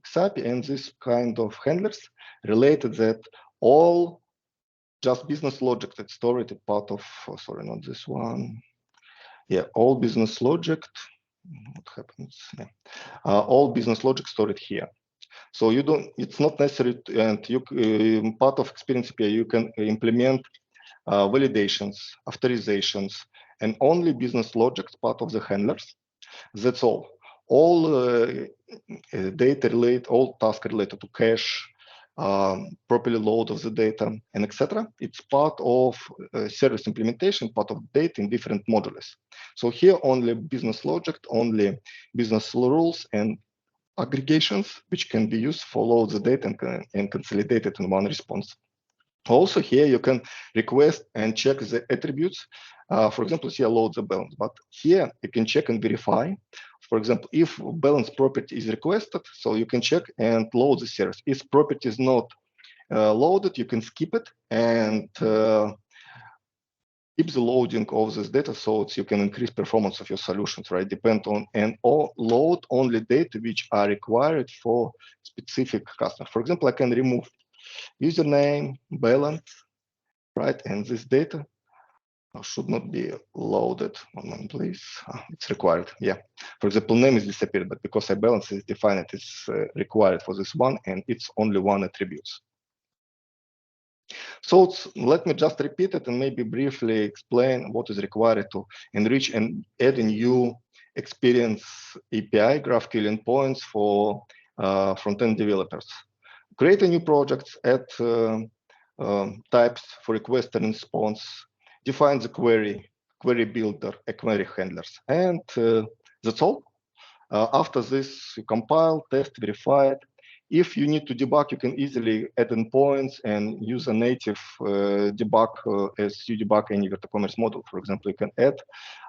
xAPI and this kind of handlers related that all just business logic that stored a part of, sorry, not this one. Yeah, all business logic what happens? Yeah. All business logic stored here. So you don't. It's not necessary, and you part of Experience API you can implement validations, authorizations, and only business logic part of the handlers. That's all. All data related, all tasks related to cache, properly load of the data, and etc. It's part of service implementation, part of data in different modules. So here only business logic, only business rules and aggregations, which can be used for load the data and consolidate it in one response. Also here you can request and check the attributes. For example, here load the balance, but here you can check and verify. For example, if balance property is requested, so you can check and load the service. If property is not loaded, you can skip it and keep the loading of this data so you can increase performance of your solutions, right? Depend on and or load only data which are required for specific customer. For example, I can remove username, balance, right? And this data should not be loaded. 1 moment, please. It's required. Yeah. For example, name is disappeared, but because I balance is defined, it's required for this one, and it's only one attributes. So let me just repeat it and maybe briefly explain what is required to enrich and add a new Experience API GraphQL endpoints for front-end developers. Create a new project, add types for request and response, define the query builder, a query handlers, and that's all. After this, you compile, test, verify it. If you need to debug, you can easily add endpoints and use a native debug as you debug any Virto Commerce model. For example, you can add,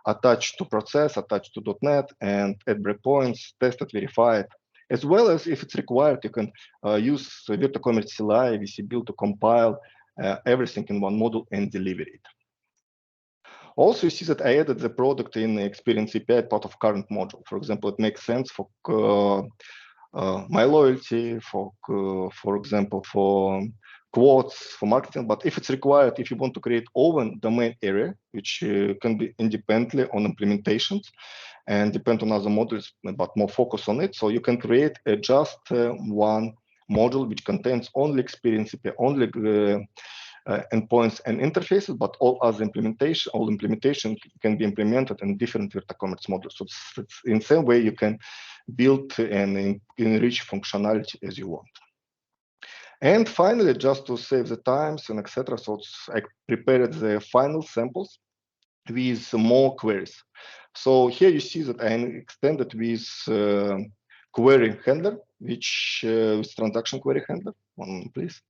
attach to process, attach to .NET, and add breakpoints, test it, verify it. As well as if it's required, you can use Virto Commerce CLI, VC build to compile everything in one module and deliver it. Also, you see that I added the product in Experience API part of current module. For example, it makes sense for my loyalty, for example, for quotes, for marketing. But if it's required, if you want to create own domain area, which can be independently on implementations and depend on other modules, but more focus on it. So you can create just one module which contains only Experience API, only endpoints and interfaces, but all implementation can be implemented in different Virto Commerce modules. So it's in the same way you can build and enrich functionality as you want. And finally, just to save the times and etc., so I prepared the final samples with more queries. So here you see that I extended with query handler, which is transaction query handler. 1 moment, please.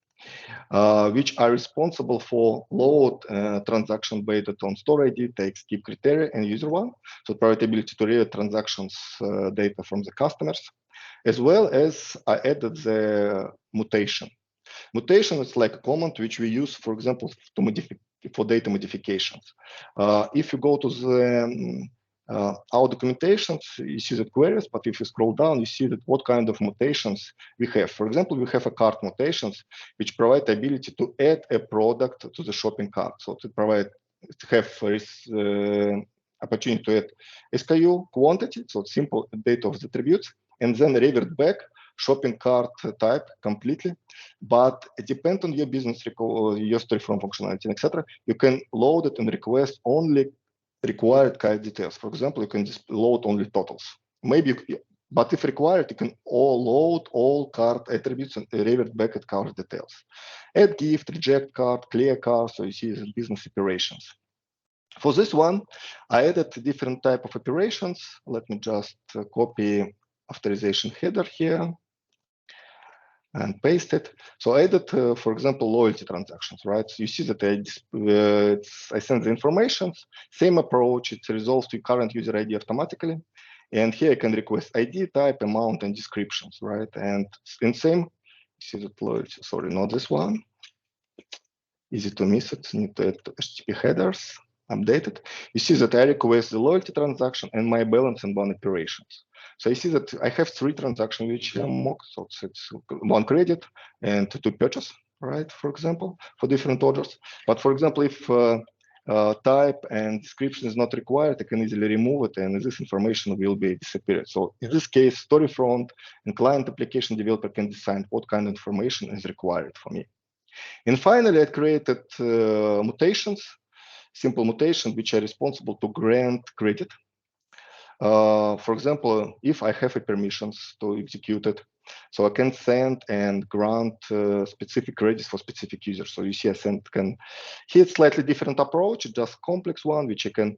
Which are responsible for load transaction based on store ID, take, skip criteria, and user one. So provide ability to read transactions data from the customers, as well as I added the mutation. Mutation is like a command which we use, for example, for data modifications. If you go to the our documentations, you see the queries, but if you scroll down, you see that what kind of mutations we have. For example, we have a cart mutations, which provide the ability to add a product to the shopping cart. So to have opportunity to add SKU quantity, so simple data of the attributes, and then revert back shopping cart type completely. But it depends on your business, your storefront functionality, etc. You can load it and request only required cart details. For example, you can just load only totals. Maybe, but if required, you can load all cart attributes and revert back at cart details. Add gift, reject cart, clear cart. So you see the business operations. For this one, I added different type of operations. Let me just copy authorization header here and paste it. So I added, for example, loyalty transactions, right? So you see that I send the information, same approach, it resolves to current user ID automatically. And here I can request ID, type, amount, and descriptions, right? And in same, you see that loyalty, sorry, not this one. Easy to miss it, need to add HTTP headers, updated. You see that I request the loyalty transaction and my balance and one operations. So you see that I have 3 transactions which mock, so it's 1 credit and 2 purchase, right? For example, for different orders. But for example, if type and description is not required, I can easily remove it, and this information will be disappeared. So in this case, Storefront and client application developer can decide what kind of information is required for me. And finally, I created mutations, simple mutations, which are responsible to grant credit. For example, if I have permissions to execute it, so I can send and grant specific credits for specific users. So you see, I can here slightly different approach, just complex one, which I can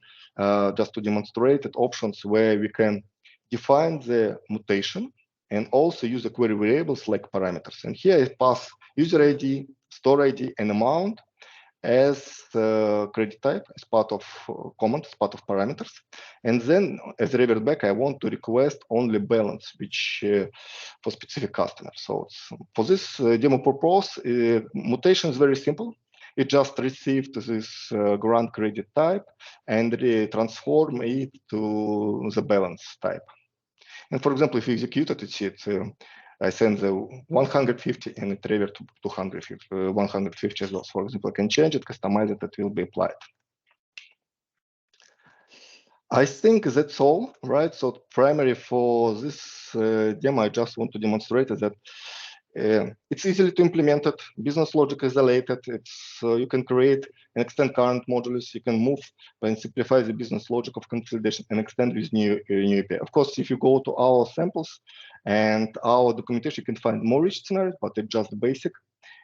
just to demonstrate it, options where we can define the mutation and also use the query variables like parameters. And here I pass user ID, store ID, and amount as credit type, as part of comment, as part of parameters. And then as a revert back, I want to request only balance, which for specific customer. So for this demo purpose, mutation is very simple. It just received this grant credit type and transform it to the balance type. And for example, if you execute it, I send the 150 and it revert to 150 as well. So for example, I can change it, customize it, it will be applied. I think that's all, right? So primary for this demo, I just want to demonstrate that it's easily to implement it. Business logic is isolated. It's you can create and extend current modules. You can move and simplify the business logic of consolidation and extend with new API. Of course, if you go to our samples and our documentation, you can find more rich scenarios, but it's just basic,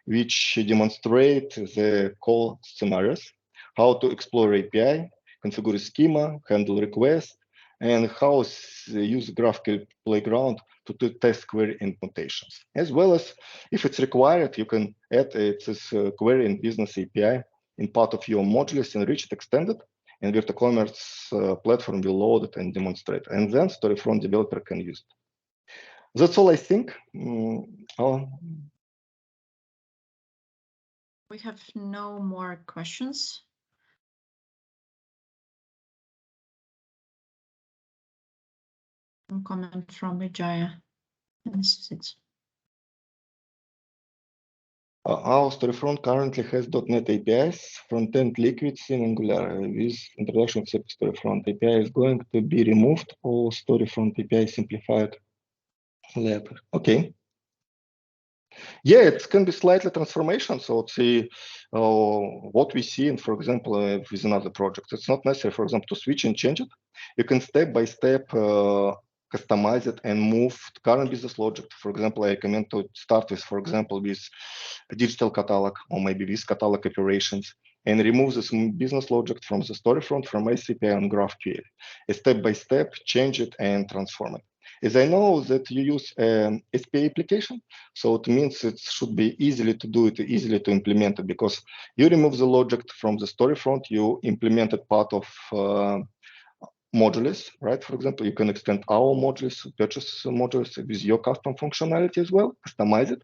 which demonstrate the core scenarios, how to explore API, configure schema, handle requests, and how use GraphQL playground to test query and mutations. As well as, if it's required, you can add this query and business API in part of your modules, enrich it, extend it, and Virto Commerce platform will load it and demonstrate. And then Storefront developer can use it. That's all I think.
We have no more questions. Comment from Vijaya.
Our Storefront currently has .NET APIs, front-end liquids in Angular. With introduction of Storefront API is going to be removed, or Storefront API simplified later. Okay. Yeah, it can be slightly transformation. So let's see what we see, and for example, with another project, it's not necessary, for example, to switch and change it. You can step by step customize it and move current business logic. For example, I recommend to start with, for example, with a digital catalog or maybe with catalog operations, and remove this business logic from the Storefront, from xAPI and GraphQL. Step by step, change it and transform it. As I know that you use SPA application, so it means it should be easily to do it, easily to implement it, because you remove the logic from the Storefront, you implemented part of modules, right? For example, you can extend our modules, purchase modules with your custom functionality as well, customize it.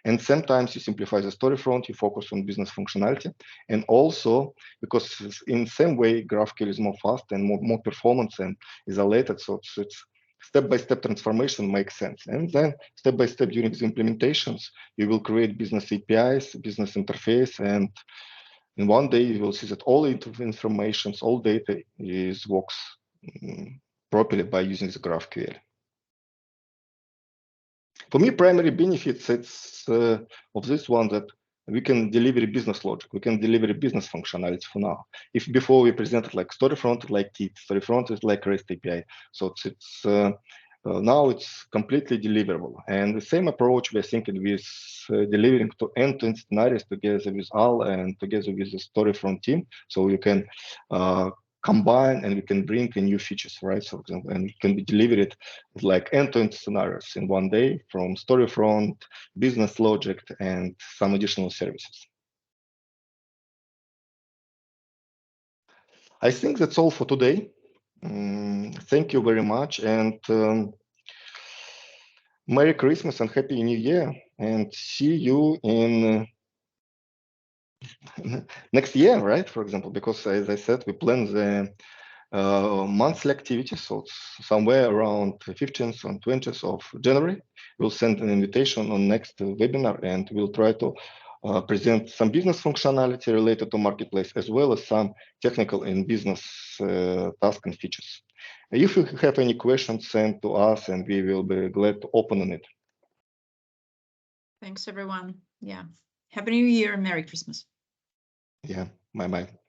And sometimes you simplify the Storefront, you focus on business functionality. And also, because in same way, GraphQL is more fast and more performance and isolated, so it's step-by-step transformation makes sense. And then step-by-step during the implementations, you will create business APIs, business interface, and in one day you will see that all information, all data works properly by using the GraphQL. For me, primary benefits of this one that we can deliver business logic, we can deliver business functionality for now. If before we presented like Storefront, like Kit, Storefront is like REST API, so it's now it's completely deliverable. And the same approach we're thinking with delivering to end-to-end scenarios together with Alla and together with the Storefront team, so you can combine and we can bring in new features, right? So, and it can be delivered like end-to-end scenarios in one day from Storefront, business logic, and some additional services. I think that's all for today. Thank you very much, and Merry Christmas and Happy New Year, and see you in next year, right? For example, because as I said, we plan the monthly activity, so it's somewhere around 15th and 20th of January. We'll send an invitation on next webinar, and we'll try to present some business functionality related to marketplace, as well as some technical and business tasks and features. If you have any questions, send to us, and we will be glad to open on it.
Thanks, everyone. Yeah. Happy New Year and Merry Christmas.
Yeah, bye-bye.